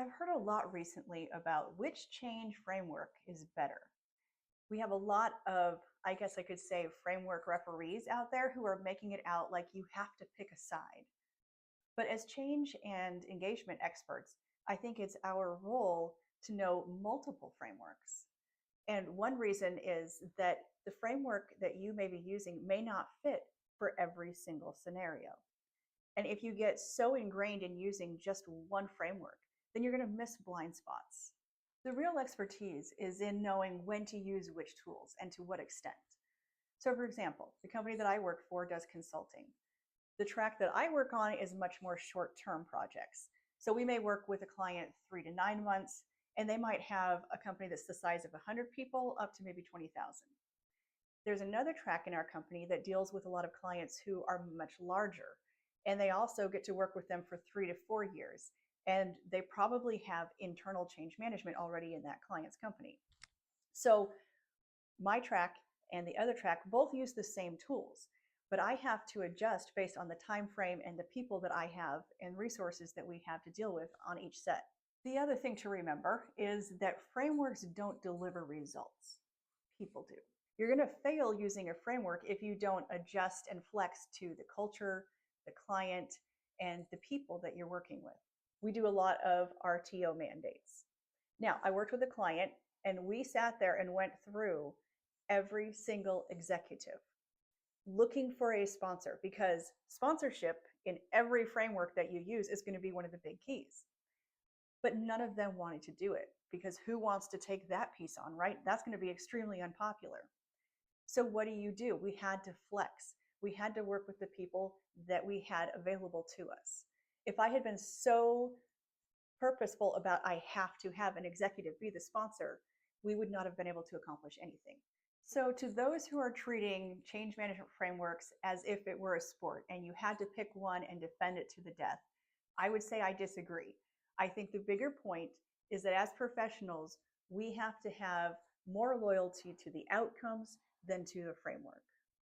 I've heard a lot recently about which change framework is better. We have a lot of, I guess I could say, framework referees out there who are making it out like you have to pick a side. But as change and engagement experts, I think it's our role to know multiple frameworks. And one reason is that the framework that you may be using may not fit for every single scenario. And if you get so ingrained in using just one framework, then you're going to miss blind spots. The real expertise is in knowing when to use which tools and to what extent. So, for example, the company that I work for does consulting. The track that I work on is much more short term projects. So, we may work with a client 3 to 9 months, and they might have a company that's the size of 100 people up to maybe 20,000. There's another track in our company that deals with a lot of clients who are much larger, and they also get to work with them for 3 to 4 years. And they probably have internal change management already in that client's company. So my track and the other track both use the same tools, but I have to adjust based on the time frame and the people that I have and resources that we have to deal with on each set. The other thing to remember is that frameworks don't deliver results. People do. You're going to fail using a framework if you don't adjust and flex to the culture, the client, and the people that you're working with. We do a lot of RTO mandates. Now, I worked with a client and we sat there and went through every single executive looking for a sponsor, because sponsorship in every framework that you use is going to be one of the big keys. But none of them wanted to do it, because who wants to take that piece on, right? That's going to be extremely unpopular. So what do? We had to flex. We had to work with the people that we had available to us. If I had been so purposeful about I have to have an executive be the sponsor, we would not have been able to accomplish anything. So to those who are treating change management frameworks as if it were a sport and you had to pick one and defend it to the death, I would say I disagree. I think the bigger point is that as professionals, we have to have more loyalty to the outcomes than to the framework.